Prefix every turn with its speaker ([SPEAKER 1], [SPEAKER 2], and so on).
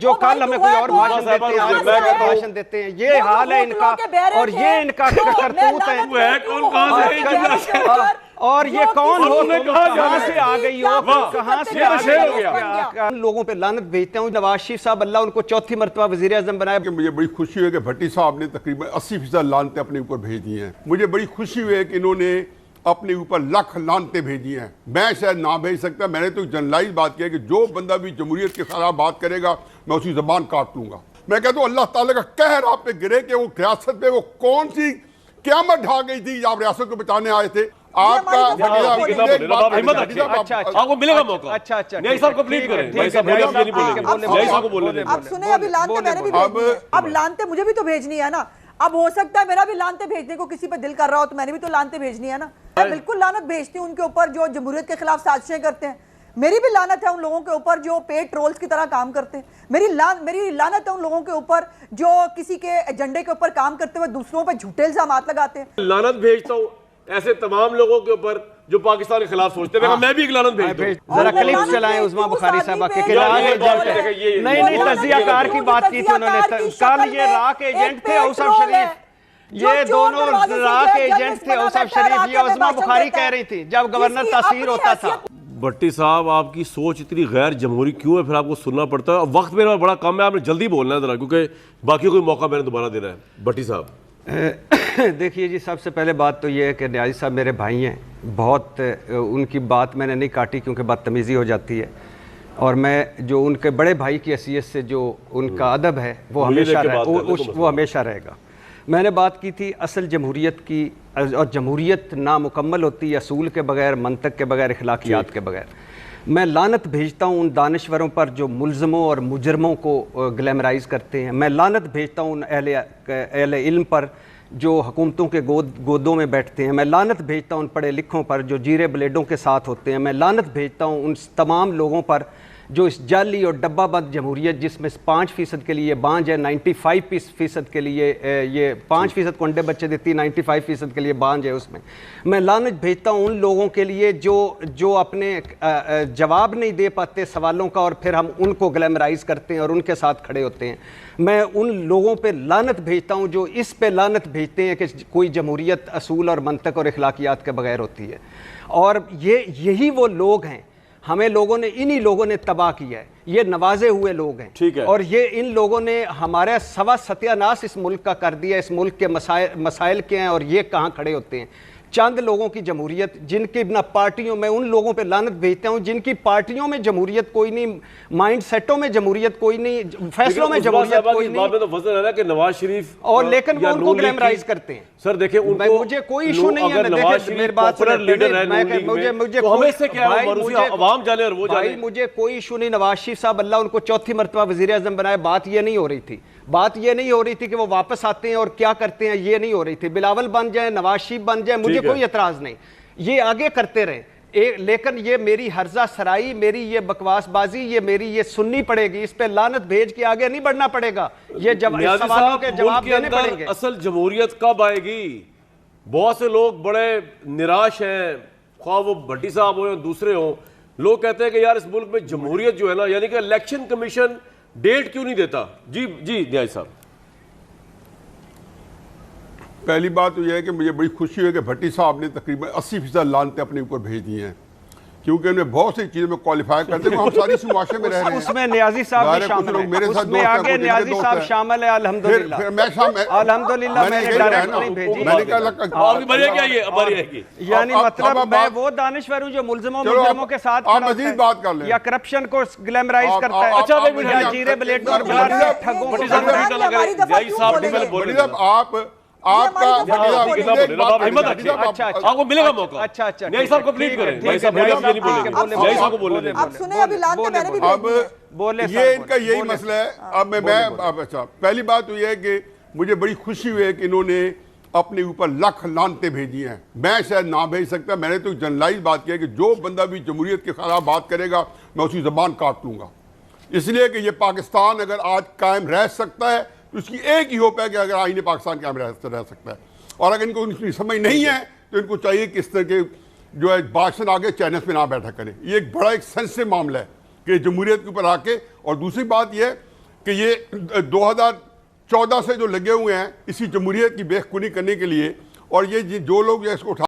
[SPEAKER 1] جو کل ہمیں کوئی اور بھاشن دیتے ہیں آج میں بھاشن دیتے ہیں، یہ حال ہے ان کا اور یہ ان کا کرتوت ہے۔ اور یہ کون ہو، کہاں سے آ گئی ہو، کہاں سے آ گئی ہو، ان لوگوں پہ لعنت بھیجتے ہیں۔ نواز شریف صاحب اللہ ان کو چوتھی مرتبہ وزیر اعظم بنائے۔
[SPEAKER 2] مجھے بڑی خوشی ہوئی کہ بھٹی صاحب نے تقریباً 80% لعنتیں اپنے اوپر بھیج دی ہیں۔ مجھے بڑی خوشی ہوئی کہ انہوں نے اپنے اوپر لاکھ لعنتیں بھیجی ہیں۔ میں شاید نہ بھیج سکتا، میں نے تو جنرلائز بات کیا کہ جو بندہ بھی جمہوریت کے خلاف بات کرے گا میں اسی زبان کاٹ لوں گا۔ میں کہتا ہوں اللہ تعالیٰ کا قہر آپ پہ گرے کہ وہ ریاست پہ وہ کون سی قیامت ڈھا گئی تھی آپ ریاست کو بچانے آئے تھے۔ آپ کا
[SPEAKER 3] آپ کو ملے گا موقع، نیائی صاحب کمپلیٹ کریں، نیائی صاحب بولے، نہیں بولیں گے، نیائی صاحب کو بولے۔
[SPEAKER 4] اب سنیں، ابھی لعنتیں میں نے بھی بھیجنی ہے، اب لعنتیں مجھے بھی تو بھیجنی ہے نا۔ اب ہو سکتا ہے میرا بھی لعنتیں بھیجنے کو کسی پہ دل کر رہا ہو تو میں نے بھی تو لعنتیں بھیجنی ہے نا۔ میں بالکل لعنت بھیجتی ہوں ان کے اوپر جو جمہوریت کے خلاف سازشیں کرتے ہیں۔ میری بھی لعنت ہے ان لوگوں کے اوپر جو پیڈ ٹرولز کی طرح کام کرتے ہیں۔ میری لعنت ہے ان لوگوں کے اوپر جو کسی کے ایجنڈے کے اوپر کام کرتے ہوئے دوسروں پہ جھوٹے الزامات لگاتے ہیں۔
[SPEAKER 3] لعنت بھیجتا ہوں ایسے تمام لوگوں کے اوپر جو پاکستان کے خلاف سوچتے ہیں۔ میں بھی ایک لعنت بھیجتا ہوں۔
[SPEAKER 1] ذرا کلپ چلائیں عظمیٰ بخاری صاحبہ کے نہیں تجزیہ کار کی بات کی تھی انہوں نے کل، یہ راک ایجنٹ تھے اوصاف شریف، یہ دونوں راک ایجنٹ تھے اوصاف شریف، یہ عظمیٰ بخاری کہہ رہی تھی جب گورنر تاثیر ہوتا تھا۔
[SPEAKER 3] بھٹی صاحب آپ کی سوچ اتنی غیر جمہوری کیوں ہے، پھر آپ کو سننا پڑتا ہے؟ وقت میرا بڑا کم ہے، آپ نے جلدی بولنا ہے ذرا، کیونکہ باقی کوئی موقع میں نے دوبارہ دینا ہے۔ بھٹی صاحب
[SPEAKER 1] دیکھیے جی، سب سے پہلے بات تو یہ ہے کہ نیازی صاحب میرے بھائی ہیں، بہت ان کی بات میں نے نہیں کاٹی کیونکہ بدتمیزی ہو جاتی ہے، اور میں جو ان کے بڑے بھائی کی حیثیت سے جو ان کا ادب ہے وہ ہمیشہ رہے گا۔ میں نے بات کی تھی اصل جمہوریت کی، اور جمہوریت نامکمل ہوتی ہے اصول کے بغیر، منطق کے بغیر، اخلاقیات کے بغیر۔ میں لعنت بھیجتا ہوں ان دانشوروں پر جو ملزموں اور مجرموں کو گلیمرائز کرتے ہیں۔ میں لعنت بھیجتا ہوں ان اہل علم پر جو حکومتوں کے گودوں میں بیٹھتے ہیں۔ میں لعنت بھیجتا ہوں ان پڑھے لکھوں پر جو جیرے بلیڈوں کے ساتھ ہوتے ہیں۔ میں لعنت بھیجتا ہوں ان تمام لوگوں پر جو اس جعلی اور ڈبہ بند جمہوریت جس میں 5% کے لیے بانج ہے، 95% کے لیے یہ 5% کو انڈے بچے دیتی ہے، 95% کے لیے بانج ہے اس میں۔ میں لعنت بھیجتا ہوں ان لوگوں کے لیے جو اپنے جواب نہیں دے پاتے سوالوں کا اور پھر ہم ان کو گلیمرائز کرتے ہیں اور ان کے ساتھ کھڑے ہوتے ہیں۔ میں ان لوگوں پہ لعنت بھیجتا ہوں جو اس پہ لعنت بھیجتے ہیں کہ کوئی جمہوریت اصول اور منطق اور اخلاقیات کے بغیر ہوتی ہے، اور یہی وہ لوگ ہیں، ہمیں انہی لوگوں نے تباہ کیا ہے، یہ نوازے ہوئے لوگ ہیں، اور یہ ان لوگوں نے ہمارا سوا ستیہ ناس اس ملک کا کر دیا۔ اس ملک کے مسائل کیا ہیں اور یہ کہاں کھڑے ہوتے ہیں؟ چند لوگوں کی جمہوریت جن کی نہ پارٹیوں میں، ان لوگوں پہ لعنت بھیجتا ہوں جن کی پارٹیوں میں جمہوریت کوئی نہیں، مائنڈ سیٹوں میں جمہوریت کوئی نہیں، فیصلوں میں جمہوریت کوئی نہیں،
[SPEAKER 3] تو فضل ہے نا کہ نواز شریف
[SPEAKER 1] اور لیکن وہ ان کو گلیمرائز کرتے ہیں۔
[SPEAKER 3] سر دیکھیں ان کو،
[SPEAKER 1] مجھے کوئی ایشو نہیں ہے، مجھے کوئی ایشو نہیں۔ نواز شریف صاحب اللہ ان کو چوتھی مرتبہ وزیر اعظم بنائے، بات یہ نہیں ہو رہی تھی، بات یہ نہیں ہو رہی تھی کہ وہ واپس آتے ہیں اور کیا کرتے ہیں، یہ نہیں ہو رہی تھی۔ بلاول بن جائیں، نواز شریف بن جائیں، مجھے کوئی اعتراض نہیں، یہ آگے کرتے رہیں، لیکن یہ میری ہرزہ سرائی، میری یہ بکواس بازی، یہ میری یہ سننی پڑے گی، اس پہ لعنت بھیج کے آگے نہیں بڑھنا پڑے گا، یہ سوالوں کے جواب دینے پڑیں گے۔
[SPEAKER 3] اصل جمہوریت کب آئے گی؟ بہت سے لوگ بڑے نراش ہیں، خواہ وہ بھٹی صاحب ہوں یا دوسرے ہوں، لوگ کہتے ہیں کہ یار اس ملک میں جمہوریت جو ہے نا، یعنی کہ الیکشن کمیشن ڈیٹ کیوں نہیں دیتا؟ جی نیائی صاحب۔
[SPEAKER 2] پہلی بات تو یہ ہے کہ مجھے بڑی خوشی ہے کہ بھٹی صاحب نے تقریباً 80% لعنتیں اپنے اوپر بھیج دی ہیں، کیونکہ انہیں بہت سی چیزوں میں کوالیفائی کرتے ہیں، ہم ساری سی معاشرے میں رہ رہے ہیں۔
[SPEAKER 1] اس میں نیازی صاحب بھی شامل ہیں، اس میں آگے نیازی صاحب شامل ہے، الحمدللہ الحمدللہ۔ میں نے ڈائریکٹ نہیں بھیجی، یعنی مطلب میں وہ دانشور ہوں جو ملزموں کے ساتھ یا کرپشن کو گلیمرائز کرتا ہے یا جیرے بلیڈ اور ٹھگوں کو۔
[SPEAKER 4] آپ
[SPEAKER 3] کو ملے گا موقع، نیائی صاحب کمپلیٹ کریں، نیائی صاحب بولے، نہیں بولیں گے، نیائی صاحب کو بولے۔
[SPEAKER 4] اب سنیں، ابھی لعنتیں میں نے بھی بھیجنی ہے،
[SPEAKER 2] یہ ان کا یہی مسئلہ ہے۔ اب اچھا، پہلی بات تو یہ ہے کہ مجھے بڑی خوشی ہوئی ہے کہ انہوں نے اپنے اوپر لاکھ لعنتیں بھیجی ہیں۔ میں شاید نہ بھیج سکتا، میں نے تو جنرلائز بات کیا کہ جو بندہ بھی جمہوریت کے خلاف بات کرے گا میں اسی زبان کاٹ لوں گا، اس لیے کہ یہ پاکستان اگر آج قائم رہ سکتا ہے تو اس کی ایک ہی ہوپ ہے کہ اگر آئین پاکستان قائم رہ سکتا ہے، اور اگر ان کو اس کی سمجھ نہیں ہے تو ان کو چاہیے کہ اس طرح کے جو ہے بھاشن آگے چینلز پہ نہ بیٹھا کریں۔ یہ ایک بڑا سینسٹیو معاملہ ہے کہ جمہوریت کے اوپر آ کے، اور دوسری بات یہ ہے کہ یہ 2014 سے جو لگے ہوئے ہیں اسی جمہوریت کی بے خونی کرنے کے لیے، اور یہ جو لوگ اس کو اٹھا